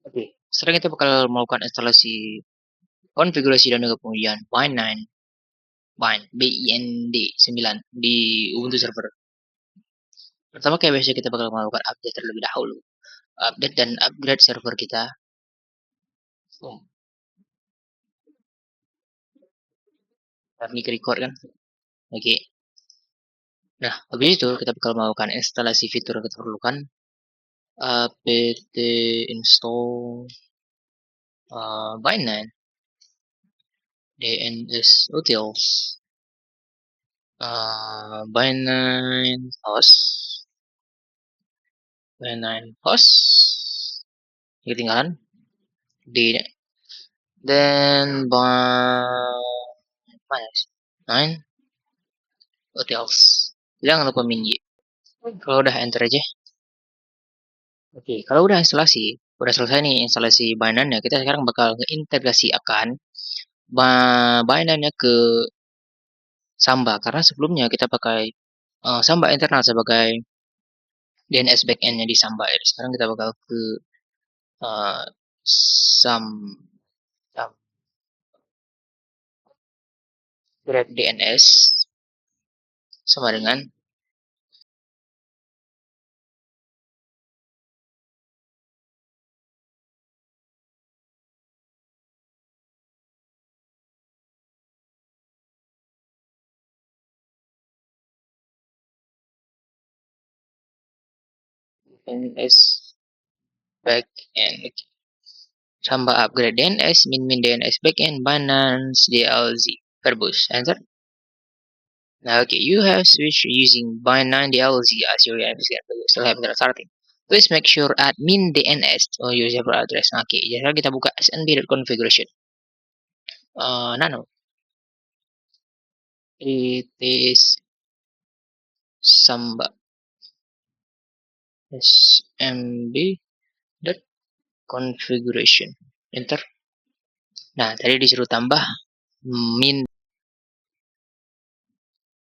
Oke, sekarang kita bakal melakukan instalasi konfigurasi dan juga pengujian Bind 9 di Ubuntu server. Pertama kayak biasa kita bakal melakukan update terlebih dahulu. Update dan upgrade server kita. Ini record kan. Oke. Nah, habis itu kita bakal melakukan instalasi fitur yang kita perlukan. apt install Bind9 DNS utils Bind9 host ketinggalan di dan Bind9 utils, jangan lupa min y. Kalau udah enter aja. Oke, kalau udah udah selesai nih instalasi Binance-nya, kita sekarang bakal ngeintegrasi akan Binance-nya ke Samba, karena sebelumnya kita pakai Samba internal sebagai DNS backend-nya di Samba ya. Sekarang kita bakal ke uh, Sam, Sam grab DNS sama dengan DNS backend. Samba upgrade DNS min DNS backend Binance DLZ verbose enter. Now, okay, you have switched using Bind9 DLZ as your DNS. Still have not starting. Please make sure admin DNS or your server address. Okay, jadi kita buka snb.configuration. Nano. It is Samba smb.configuration. Enter. Nah, tadi disuruh tambah min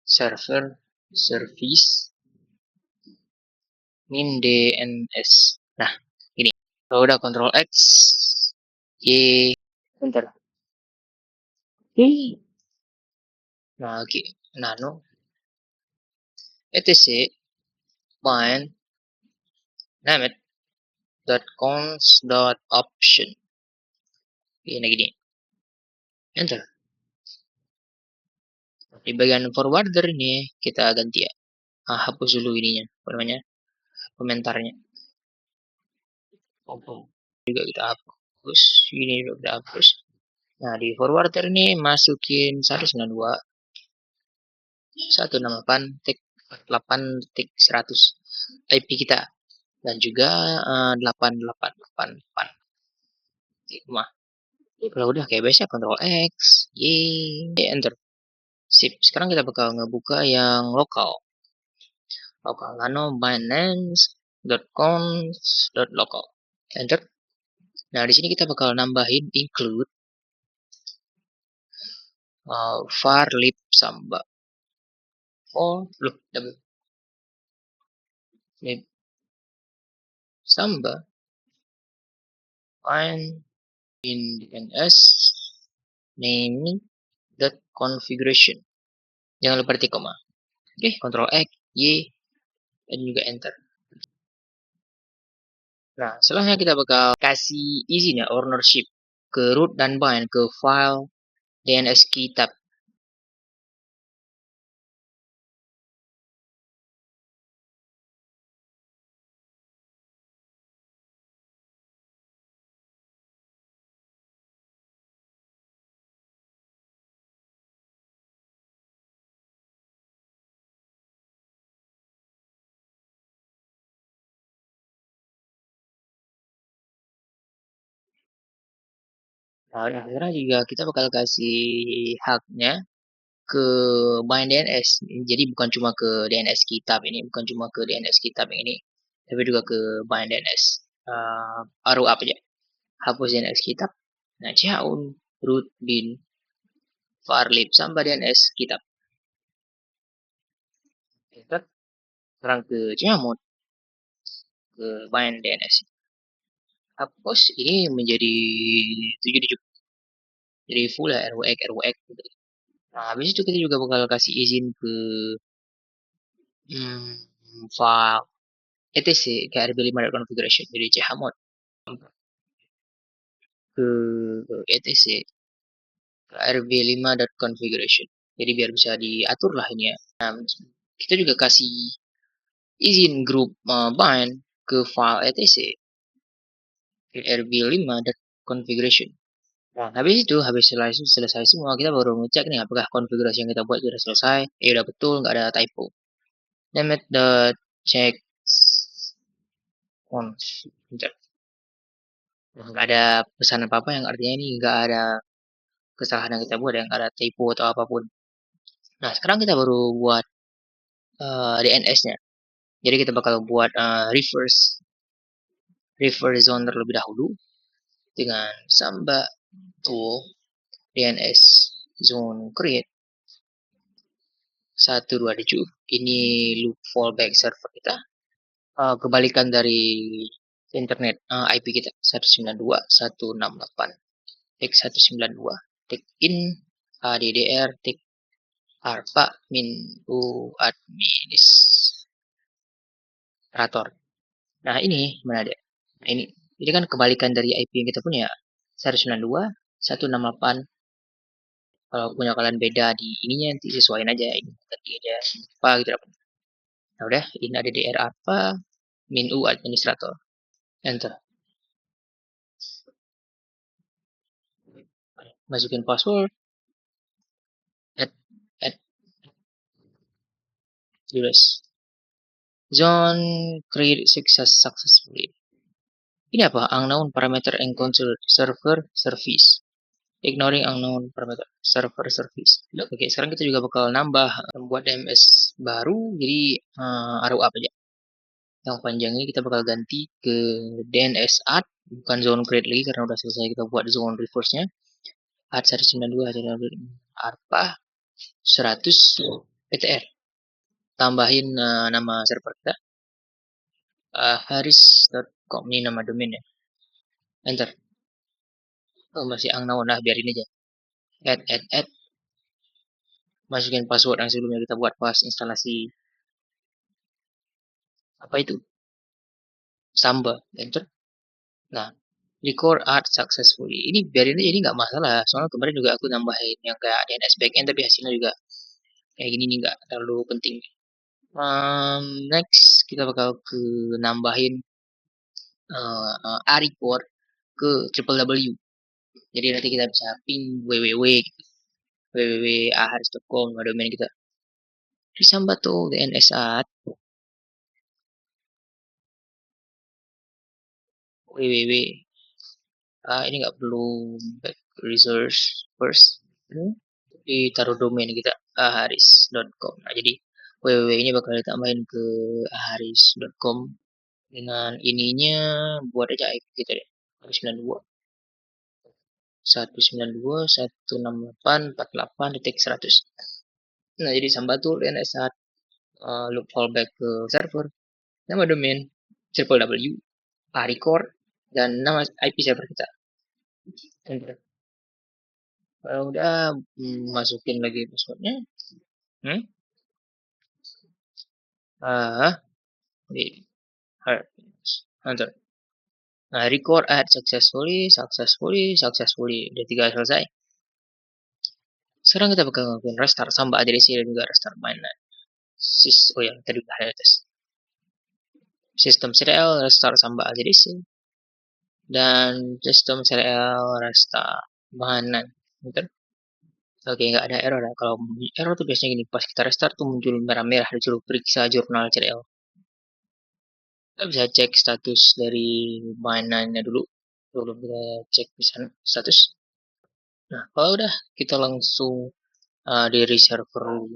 server service min DNS. Nah, ini. Kalau udah Ctrl X, Y, enter. Nah, oke. Nano etc bind name it .const.option. Ini gini. Enter. Di bagian forwarder ini kita ganti ya. Hapus dulu ininya, apa namanya? Komentarnya. Juga kita hapus. Ini juga kita hapus. Nah, di forwarder ini masukin 192 168.8.100 IP kita dan juga 8888. Kalau udah kayak biasa Ctrl X, Y, enter. Sip. Sekarang kita bakal ngebuka yang lokal. Lokal nano binance.const.local. Enter. Nah, di sini kita bakal nambahin include var lib samba. Double lib samba find in DNS naming configuration. Jangan lupa ketik koma. Oke, Ctrl X, Y, dan juga enter. Nah, setelahnya kita bakal kasih izin ya ownership ke root dan bind ke file DNS kitab. Nah, akhirnya juga kita bakal kasih haknya ke bind DNS. Jadi bukan cuma ke DNS kitab ini, bukan cuma ke DNS kitab yang ini, tapi juga ke bind DNS. Paruh apa aja? Hapus DNS kitab. Nah, chaun root bin varlib sampai DNS kitab. Kita serang ke chmod ke bind DNS. hapus ini menjadi 7 jadi full ya RWX gitu. Nah, habis itu kita juga bakal kasih izin ke file etc ke rb5.configuration jadi chmod ke etc ke rb5.configuration jadi biar bisa diatur lah ini ya. Nah, kita juga kasih izin grup bind ke file etc ke rb5.configuration. Nah, habis selesai semua, kita baru ngecek nih apakah konfigurasi yang kita buat sudah selesai, udah betul, nggak ada typo. Dammit dot check on, nggak ada pesan apa-apa yang artinya ini nggak ada kesalahan yang kita buat, yang nggak ada typo atau apapun. Nah, sekarang kita baru buat DNS-nya. Jadi kita bakal buat reverse zone terlebih dahulu dengan samba tool DNS zone create 127. Ini loop fallback server kita. Kebalikan dari internet IP kita 192.168.192 tik in addr tik arpa min u administrator. Nah, ini mana deh? Nah, ini kan kebalikan dari IP yang kita punya 192.168. Kalau punya kalian beda di ininya nanti sesuaiin aja ini tadi ada apa gitu. Nah, udah ini ada dr apa min u administrator, enter, masukin password, add US zone create successfully. Ini apa? Unknown parameter encounter server service. Ignoring unknown parameter server service. Oke, sekarang kita juga bakal nambah membuat DMS baru jadi arrow up aja. Yang panjang ini kita bakal ganti ke DNS add, bukan zone create lagi karena udah selesai kita buat zone reverse-nya. Add 192 arpa 100 ptr. Tambahin nama server kita haris.com, ini nama domainnya. Enter. Oh, masih unknown, nah biarin aja. Add. Masukin password yang sebelumnya kita buat pas instalasi apa itu? Samba. Enter. Nah, record art successfully. Ini biarin aja, ini nggak masalah. Soalnya kemarin juga aku nambahin yang kayak DNS backend tapi hasilnya juga kayak gini nih, nggak terlalu penting. Next kita bakal ke nambahin record ke www. Jadi nanti kita bisa ping www gitu. www.aharis.com domain kita. Disambah tuh DNS at www. Ini nggak perlu back resource first. Ditaruh domain kita aharis.com. Nah, jadi www ini bakal ditambahin ke aharis.com dengan ininya buat aja IP kita deh. 192.168.100. Nah, jadi sambatul DNS saat loop fallback ke server, nama domain, www, record, dan nama IP server kita. Enter. Kalau udah masukin lagi passwordnya. Enter. Nah, record add successfully. Udah 3 selesai. Sekarang kita bakal ngelakuin restart samba ADDC dan juga restart mainnet. Oh ya, tadi udah ada tes. Sistem serial restart samba ADDC dan sistem serial restart mainnet. Bentar. Oke, nggak ada error ya. Kalau error tuh biasanya gini, pas kita restart tuh muncul merah-merah disuruh periksa jurnal CDL. Kita bisa cek status dari mainannya dulu. Sebelum kita cek bisa status. Nah, kalau udah kita langsung dari server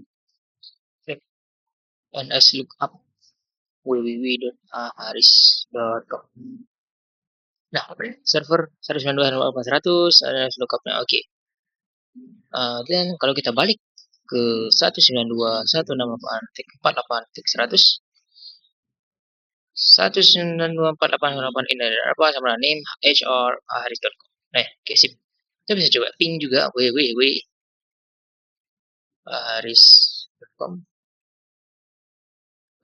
ns lookup www.aharis.com. Nah, server 192.168.100 ns lookupnya oke. Dan kalau kita balik ke 192.168.100 192.4.8.8 ini adalah apa sama name HR haris.com. Nah, oke sip. Kita bisa coba ping juga www haris.com.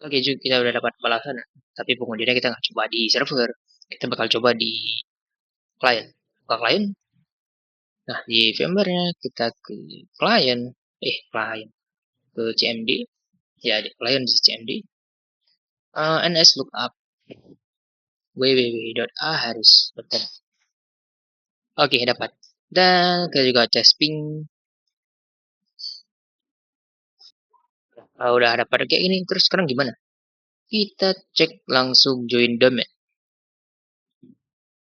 Oke, juga kita udah dapat balasan. Tapi pengunjungnya kita nggak coba di server. Kita bakal coba di klien. Buka klien. Nah, di VMware-nya kita ke klien. Klien. Ke CMD. Ya, di klien di CMD. NS lookup www.aharis.com. Oke, dapat. Dan kita juga tes ping. Udah dapat kayak gini. Terus sekarang gimana? Kita cek langsung join domain.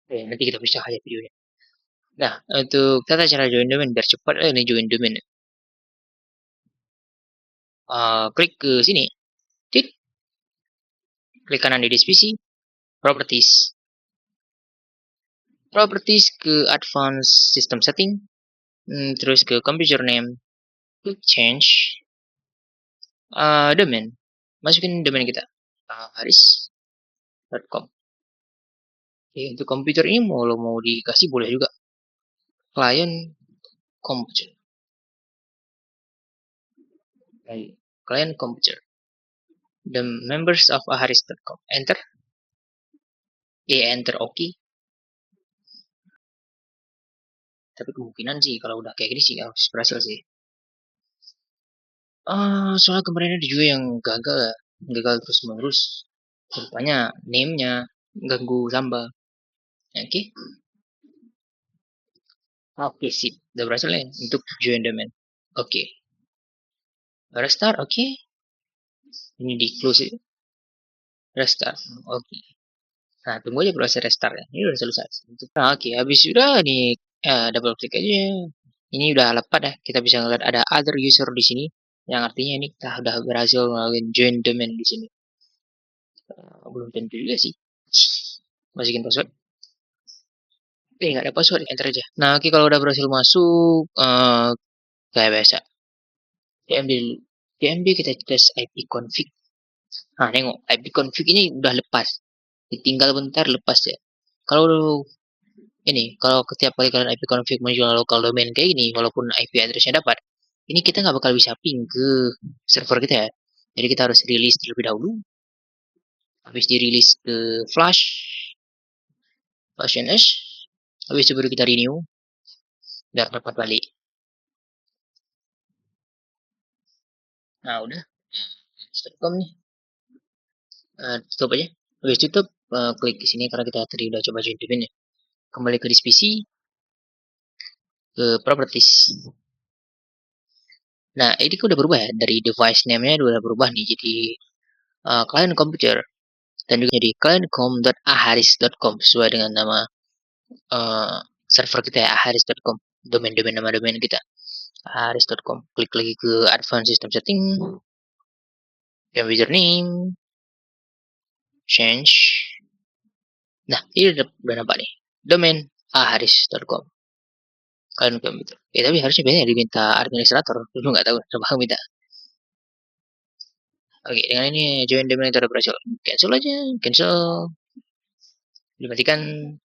Nanti kita bisa aja videonya. Nah, untuk tata cara join domain biar cepat ini join domain. Klik ke sini. Klik kanan di divisi. Properties. Properties ke advanced system setting. Terus ke computer name. Klik change. Domain. Masukin domain kita. haris.com. Oke, untuk komputer ini mau dikasih boleh juga. Client computer. Client computer. The members of aharis.com. Enter. Enter oke. Tapi kemungkinan sih kalau udah kayak gini sih harus berhasil sih. Soalnya kemarin ada juga yang gagal terus menerus. Rupanya name-nya ganggu sambal. Oke. Oke, sip. Udah berhasil nih untuk join domain. Oke. Restart, oke. Ini di close ya. Restart. Oke. Nah, tunggu aja proses restart ya. Ini udah selesai. Nah, oke. Habis sudah nih double klik aja. Ini udah lepas ya. Kita bisa ngeliat ada other user di sini. Yang artinya ini kita udah berhasil ngelakuin join domain di sini. Belum tentu juga sih. Masukin password. Nggak ada password, enter aja. Nah, oke, kalau udah berhasil masuk, kayak biasa. CMD dulu. CMD kita tes IP config. Nah, nengok, IP config ini udah lepas. Tinggal bentar lepas ya. Kalau kalau setiap kali kalian IP config menjual local domain kayak gini, walaupun IP address-nya dapat, ini kita nggak bakal bisa ping ke server kita ya. Jadi kita harus rilis terlebih dahulu. Habis dirilis ke flash NS. Habis itu baru kita renew. Biar dapat balik. Nah, udah. Stop nih. Tutup aja. Habis tutup, klik di sini karena kita tadi udah coba join domain ya. Kembali ke divisi, ke properties. Nah, ini kan udah berubah ya. Dari device name-nya udah berubah nih. Jadi, client computer. Dan juga jadi clientcom.aharis.com sesuai dengan nama server kita ya, aharis.com. Domain nama domain kita. aharis.com. Klik lagi ke advanced system setting. Computer name. Change. Nah, ini udah nampak nih. Domain aharis.com. Kalian komputer. Tapi harusnya biasanya diminta administrator. Dulu nggak tahu, coba minta. Oke, dengan ini join domain berhasil. Cancel aja, cancel. Dimatikan.